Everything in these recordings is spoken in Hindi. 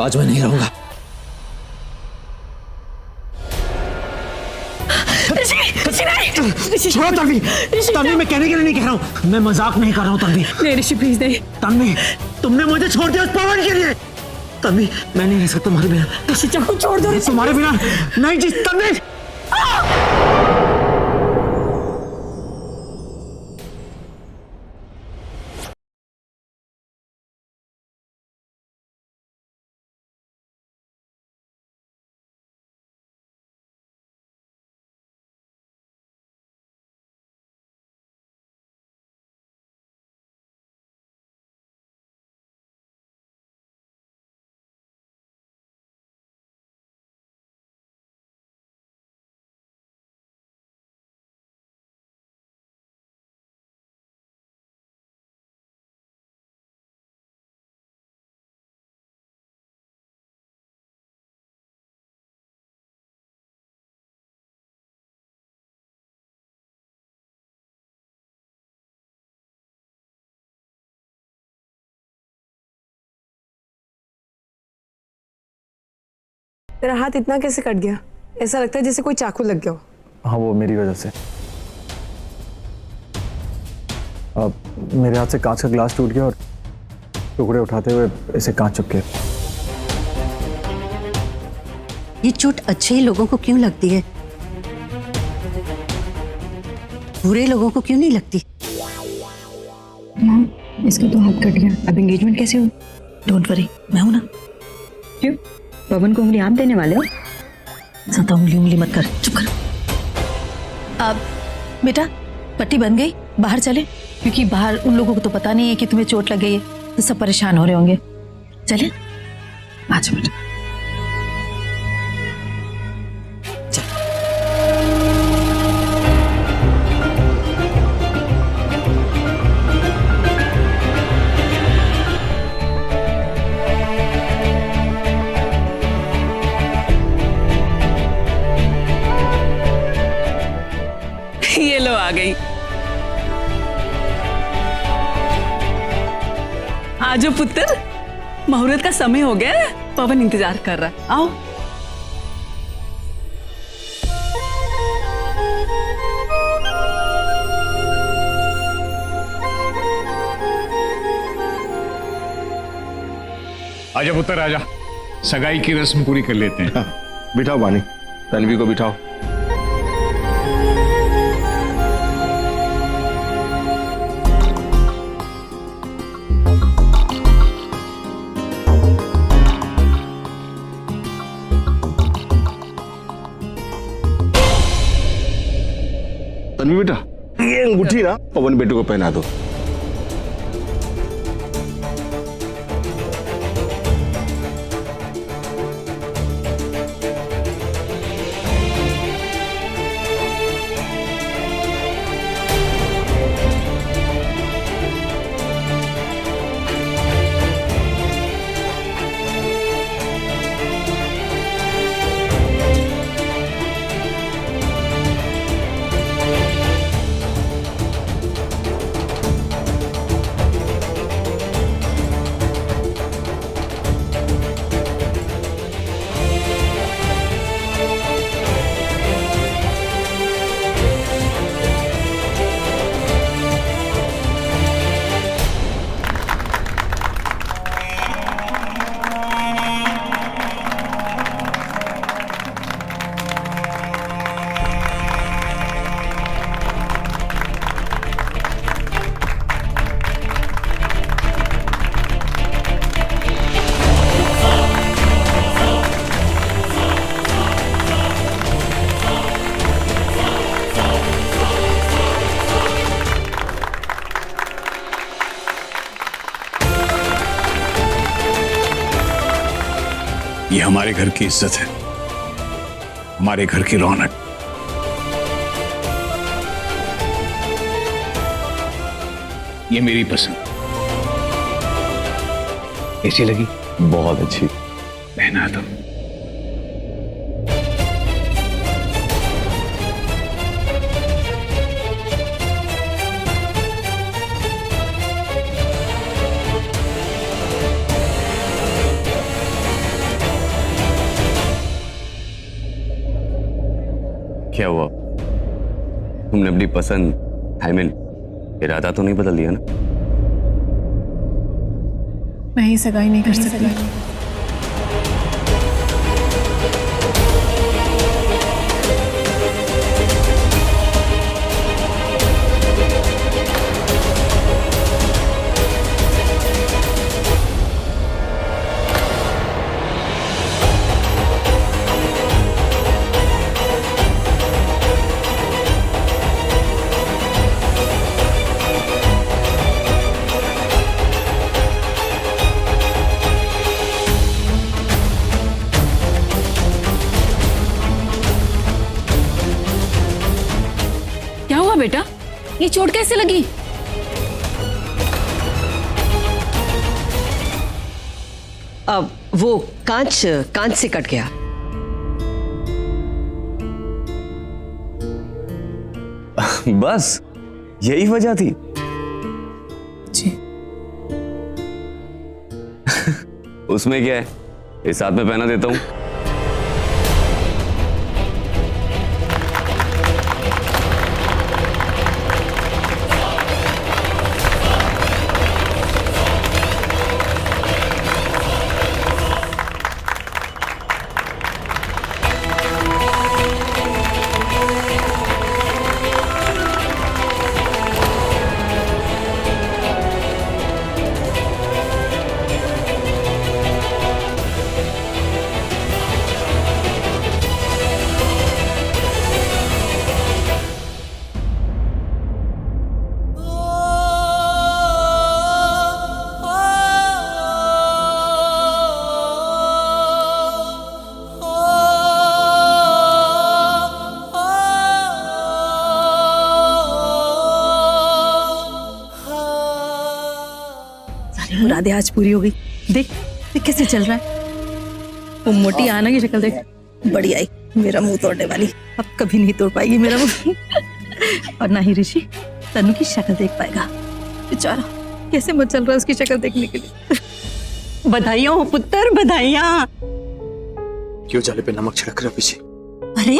आज मैं नहीं रहूंगा। छोड़ो तन्वी, तन्वी मैं कहने के लिए नहीं कह रहा हूँ, मैं मजाक नहीं कर रहा हूँ तन्वी। नहीं ऋषि प्लीज नहीं। तन्वी तुमने मुझे छोड़ दिया उस पवन के लिए। तन्वी मैं नहीं रह सकता तुम्हारे बिना। ऋषि चाकू छोड़ दो। तुम्हारे बिना नहीं जी तन्वी। तेरा हाथ इतना कैसे कट गया? ऐसा लगता है जैसे कोई चाकू लग गया हो। हाँ वो मेरी वजह से। अब मेरे हाथ से कांच का ग्लास टूट गया और टुकड़े उठाते हुए इसे कांच चुप गया। ये चोट अच्छे ही लोगों को क्यों लगती है, बुरे लोगों को क्यों नहीं लगती? माँ इसका तो हाथ कट गया, अब एंगेजमेंट कैसे हो? डोंट वरी, मैं हूं ना। क्यों पवन को उंगली आप देने वाले हो? ज्यादा उंगली मत कर, चुप कर। अब बेटा पट्टी बन गई, बाहर चले, क्योंकि बाहर उन लोगों को तो पता नहीं है कि तुम्हें चोट लग गई है, तो सब परेशान हो रहे होंगे। चले आज बेटा। ये लो आ गई। आजो पुत्र, मुहूर्त का समय हो गया है, पवन इंतजार कर रहा है, आओ। आजा पुत्र आजा, सगाई की रस्म पूरी कर लेते हैं। बिठाओ बानी, तन्वी को बिठाओ। तन्वी बेटा, ये अंगूठी ना पवन बेटे को पहना दो। ये हमारे घर की इज्जत है, हमारे घर की रौनक। ये मेरी पसंद। कैसी लगी? बहुत अच्छी। पहना दो। अपनी पसंद आई मीन इरादा तो नहीं बदल दिया ना? मैं ही सगाई नहीं कर सकती। क्या हुआ बेटा? ये चोट कैसे लगी? अब वो कांच से कट गया। बस यही वजह थी? जी। उसमें क्या है, इस हाथ में पहना देता हूं। मुरादें आज पूरी हो गई। देख देख कैसे चल रहा है। वो मोटी आना की शक्ल देख, बड़ी आई मेरा मुंह तोड़ने वाली, अब कभी नहीं तोड़ पाएगी मेरा मुंह। और ना ही ऋषि तनु की शक्ल देख पाएगा। बेचारा कैसे मत चल रहा है उसकी शक्ल देखने के लिए। बधाइयां हो पुत्र, बधाइयां। क्यों जाले पे नमक छिड़क रहे हो पीछे? अरे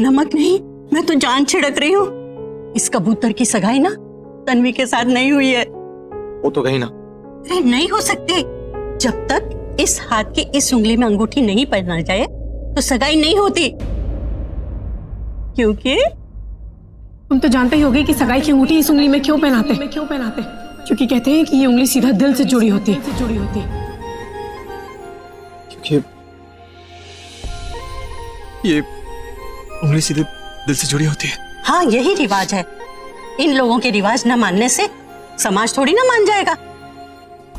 नमक नहीं, मैं तो जान छिड़क रही हूँ। इस कबूतर की सगाई ना तन्वी के साथ नहीं हुई है। वो तो कहीं ना। अरे नहीं हो सकती, जब तक इस हाथ की इस उंगली में अंगूठी नहीं पहना जाए तो सगाई नहीं होती। क्योंकि तुम तो जानते ही होगे कि सगाई की अंगूठी इस उंगली में क्यों पहनाते हैं? क्योंकि कहते हैं कि ये उंगली सीधा दिल से जुड़ी होती है। क्योंकि ये उंगली सीधे दिल से जुड़ी होती है। हाँ यही रिवाज है। इन लोगों के रिवाज न मानने से समाज थोड़ी ना मान जाएगा,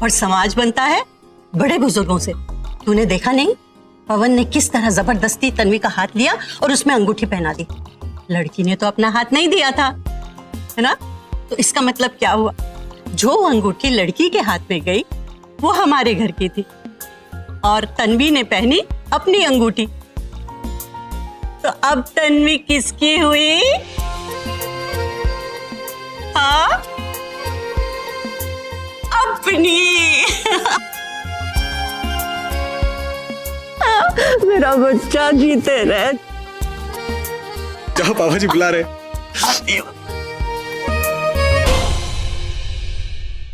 और समाज बनता है बड़े बुजुर्गों से। तूने देखा नहीं पवन ने किस तरह जबरदस्ती तन्वी का हाथ लिया और उसमें अंगूठी पहना दी। लड़की ने तो अपना हाथ नहीं दिया था, है ना? तो इसका मतलब क्या हुआ? जो अंगूठी लड़की के हाथ में गई वो हमारे घर की थी, और तन्वी ने पहनी अपनी अंगूठी। तो अब तन्वी किसकी हुई? हाँ अपनी। मेरा बच्चा जीते रहे। जाओ पापा जी बुला रहे।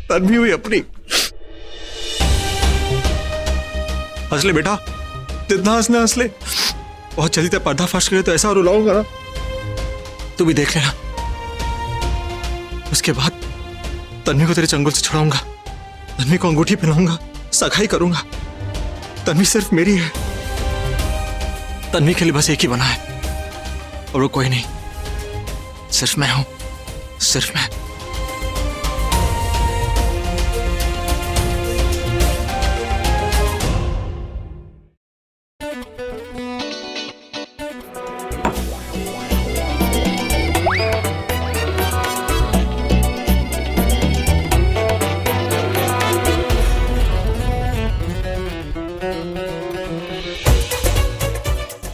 तन्वी हुई अपनी। हंस ले बेटा, जितना हंसना हंस ले। बहुत जल्दी तक पर्दाफाश करे तो ऐसा रुलाऊंगा ना, तू भी देख लेना। उसके बाद तन्वी को तेरे चंगुल से छुड़ाऊंगा, तन्वी को अंगूठी पहनाऊंगा, सगाई करूंगा। तन्वी सिर्फ मेरी है, तन्वी के लिए बस एक ही बना है, और वो कोई नहीं, सिर्फ मैं हूं, सिर्फ मैं।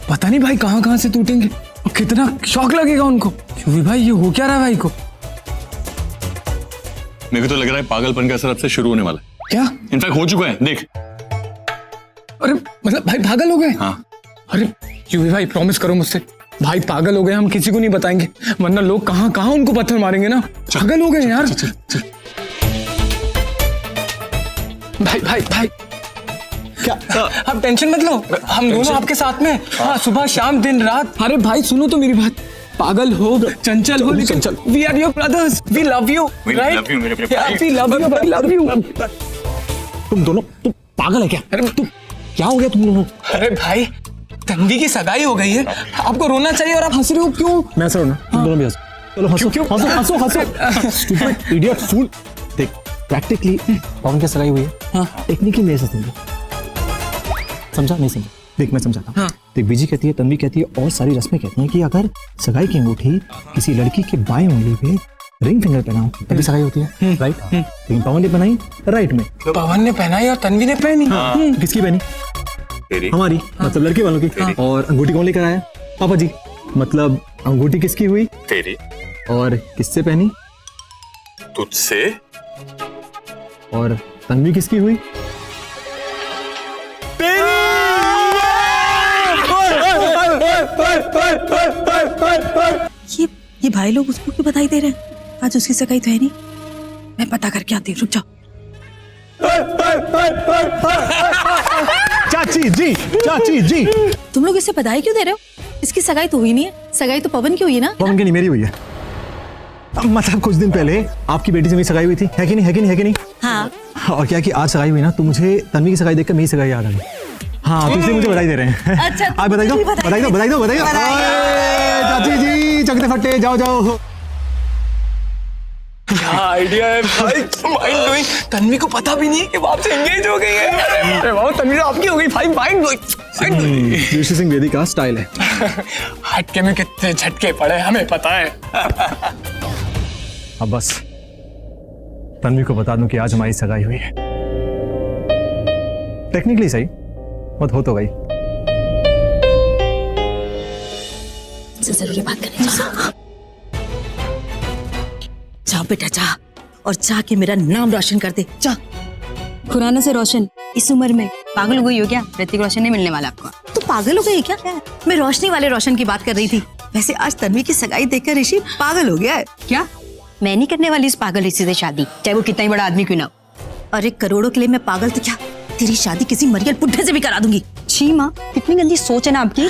पता नहीं भाई कहां से टूटेंगे और कितना शौक लगेगा उनको। क्योंकि भाई ये हो क्या रहा है भाई को? मेरे को तो लग रहा है पागलपन का असर अब से शुरू होने वाला है। क्या? इनफैक्ट हो चुका है, देख। अरे मतलब भाई पागल हो गए? हाँ। अरे युवी भाई प्रॉमिस करो मुझसे, भाई पागल हो गए, हम किसी को नहीं बताएंगे वरना लोग कहाँ कहाँ उनको पत्थर मारेंगे ना। पागल हो गए यार। भाई भाई भाई क्या आप टेंशन मत लो, हम दोनों आपके साथ में। हाँ, सुबह शाम दिन रात। अरे भाई सुनो तो मेरी बात, पागल हो चंचल हो लेकिन we are your brothers, we love you, right? We love you. तुम दोनों तुम पागल है क्या? अरे तुम क्या हो गया तुम लोगों? अरे भाई तन्वी की सगाई हो गई है, आपको रोना चाहिए और आप हंस रहे हो क्यों? मैं हंस रहा हूं ना, तुम दोनों भी हंसो। चलो हंसो क्यों? हंसो हंसो हंसो। स्टूपिड इडियट फूल। देख प्रैक्टिकली पवन की सगाई हुई है, हाँ टेक्निकली मेरे से समझा नहीं समझा? देख मैं समझाता हूँ। हाँ। देख बीजी कहती है, तन्वी कहती है और सारी रस्में कहती हैं कि अगर सगाई की अंगूठी किसी लड़की के बाएं उंगली पे रिंग फिंगर पहनाओ तभी सगाई होती है, राइट? लेकिन पवन ने पहनाई राइट में। पवन ने पहनाई और तन्वी ने पहनी। किसकी पहनी? तेरी। हमारी, मतलब लड़के वालों की। और अंगूठी कौन लेकर आया? पापा जी। मतलब अंगूठी किसकी हुई? तेरी। और किससे पहनी? तुझसे। और तन्वी किसकी हुई? ये भाई लोग उसको क्यों बधाई दे रहे हैं? आज उसकी सगाई तो है नहीं। मैं पता करके आती हूँ, रुक जाओ। चाची जी, चाची जी। तुम लोग इससे बधाई क्यों दे रहे हो? इसकी सगाई तो हुई नहीं है, सगाई तो पवन की हुई है ना। पवन की नहीं, मेरी हुई है। मतलब कुछ दिन पहले आपकी बेटी से मेरी सगाई हुई थी, है कि नहीं? है कि नहीं? है कि नहीं? हाँ। और क्या कि आज सगाई हुई ना, तो मुझे तन्वी की सगाई देखकर मेरी सगाई याद आ गई। हाँ तो इसलिए मुझे बधाई दे रहे हैं। अच्छा, आप बधाई दो, बधाई दो, बधाई दो, बधाई दो। चाची जी चकते फट्टे, जाओ जाओ। क्या आइडिया है भाई, माइंड ब्लोइंग। तन्वी को पता भी नहीं कि वो आपसे एंगेज हो गई है। अरे वाह, तन्वी तो आपकी हो गई भाई, माइंड ब्लोइंग। ऋषि सिंह बेदी का स्टाइल है। हटके में कितने झटके पड़े हमें पता है। अब बस तन्वी को बता दूं कि आज हमारी सगाई हुई है। टेक्निकली सही, मत हो तो गई। जरूरी बात करनी चाहिए। जा बेटा जा, और जाके मेरा नाम रोशन कर दे, जा। खुराना से रोशन इस उम्र में पागल हो गई हो क्या? ऋतिक रोशन नहीं मिलने वाला आपको। तू पागल हो गई क्या? मैं रोशनी वाले रोशन की बात कर रही थी। वैसे आज तन्वी की सगाई देखकर ऋषि पागल हो गया है। क्या? मैं नहीं करने वाली इस पागल ऋषि से शादी, चाहे वो कितना ही बड़ा आदमी क्यों ना हो। अरे करोड़ों के लिए मैं पागल तो क्या, तेरी शादी किसी मरियल बुड्ढे से भी करा दूंगी। छी माँ, कितनी गंदी सोच है ना आपकी।